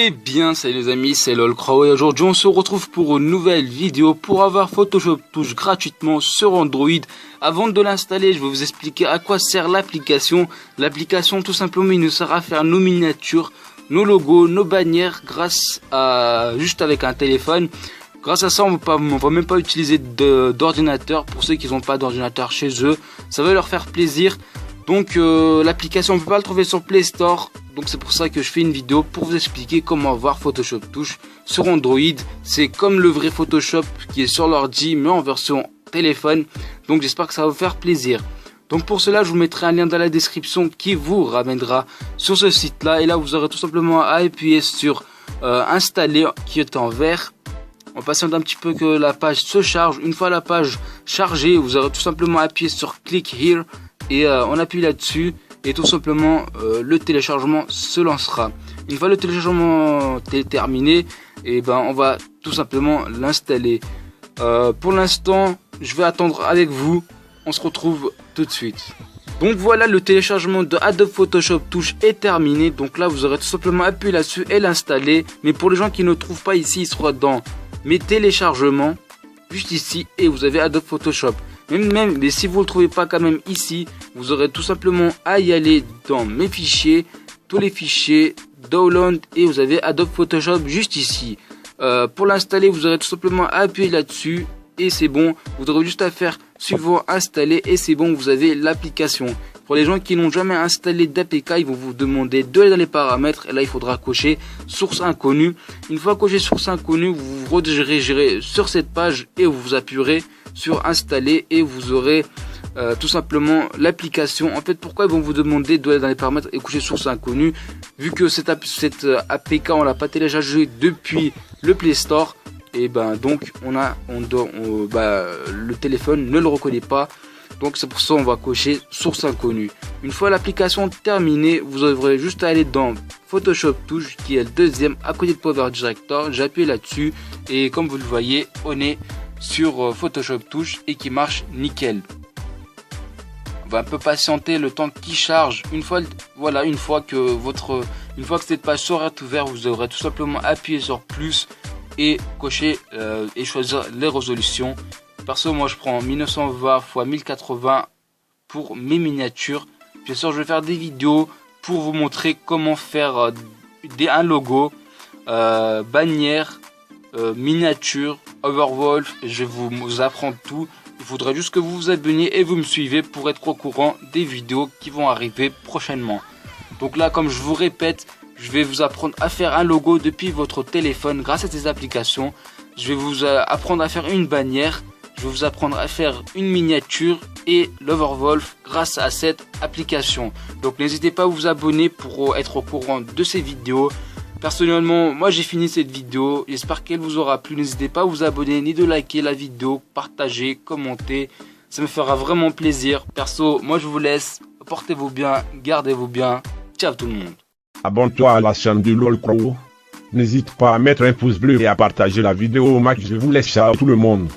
Eh bien, salut les amis, c'est LOLcrow et aujourd'hui on se retrouve pour une nouvelle vidéo pour avoir Photoshop Touch gratuitement sur Android. Avant de l'installer, je vais vous expliquer à quoi sert l'application. L'application, tout simplement, il nous sert à faire nos miniatures, nos logos, nos bannières grâce à juste avec un téléphone. Grâce à ça, on va même pas utiliser d'ordinateur pour ceux qui n'ont pas d'ordinateur chez eux. Ça va leur faire plaisir. Donc l'application, on peut pas le trouver sur Play Store. Donc c'est pour ça que je fais une vidéo pour vous expliquer comment avoir Photoshop Touch sur Android. C'est comme le vrai Photoshop qui est sur l'ordi mais en version téléphone. Donc j'espère que ça va vous faire plaisir. Donc pour cela je vous mettrai un lien dans la description qui vous ramènera sur ce site là. Et là vous aurez tout simplement à appuyer sur installer qui est en vert. On patiente un petit peu que la page se charge. Une fois la page chargée, vous aurez tout simplement appuyé sur Click Here et on appuie là-dessus. Et tout simplement le téléchargement se lancera. Une fois le téléchargement terminé, et ben on va tout simplement l'installer. Pour l'instant, je vais attendre avec vous. On se retrouve tout de suite. Donc voilà, le téléchargement de Adobe Photoshop Touch est terminé. Donc là, vous aurez tout simplement appuyé là-dessus et l'installer. Mais pour les gens qui ne trouvent pas ici, il sera dans mes téléchargements, juste ici, et vous avez Adobe Photoshop. Mais si vous ne le trouvez pas quand même ici, vous aurez tout simplement à y aller dans mes fichiers, tous les fichiers, download, et vous avez Adobe Photoshop juste ici. Pour l'installer, vous aurez tout simplement à appuyer là-dessus et c'est bon. Vous aurez juste à faire suivant installer et c'est bon, vous avez l'application. Pour les gens qui n'ont jamais installé d'APK, ils vont vous demander d'aller dans les paramètres et là il faudra cocher source inconnue. Une fois coché source inconnue, vous vous redirigerez sur cette page et vous appuierez sur installer et vous aurez tout simplement l'application. En fait, pourquoi ils vont vous demander d'aller dans les paramètres et cocher source inconnue, vu que cette APK on l'a pas téléchargé depuis le Play Store, et ben donc le téléphone ne le reconnaît pas. Donc c'est pour ça on va cocher source inconnue. Une fois l'application terminée, vous devrez juste aller dans Photoshop Touch qui est le deuxième à côté de Power Director. J'appuie là-dessus et comme vous le voyez, on est sur Photoshop Touch et qui marche nickel. On va un peu patienter le temps qui charge. Une fois que cette page sera ouverte, vous devrez tout simplement appuyer sur plus et cocher et choisir les résolutions. Perso, moi je prends 1920 x 1080 pour mes miniatures. Bien sûr, je vais faire des vidéos pour vous montrer comment faire un logo, bannière, miniature, overwolf. Je vais vous apprendre tout. Il faudra juste que vous vous abonniez et vous me suivez pour être au courant des vidéos qui vont arriver prochainement. Donc là, comme je vous répète, je vais vous apprendre à faire un logo depuis votre téléphone grâce à ces applications. Je vais vous apprendre à faire une bannière. Je vais vous apprendre à faire une miniature et l'Overwolf grâce à cette application. Donc n'hésitez pas à vous abonner pour être au courant de ces vidéos. Personnellement, moi j'ai fini cette vidéo. J'espère qu'elle vous aura plu. N'hésitez pas à vous abonner ni de liker la vidéo, partager, commenter. Ça me fera vraiment plaisir. Perso, moi je vous laisse. Portez-vous bien, gardez-vous bien. Ciao tout le monde. Abonne-toi à la chaîne de LOLcrow. N'hésite pas à mettre un pouce bleu et à partager la vidéo au max. Je vous laisse, ciao tout le monde.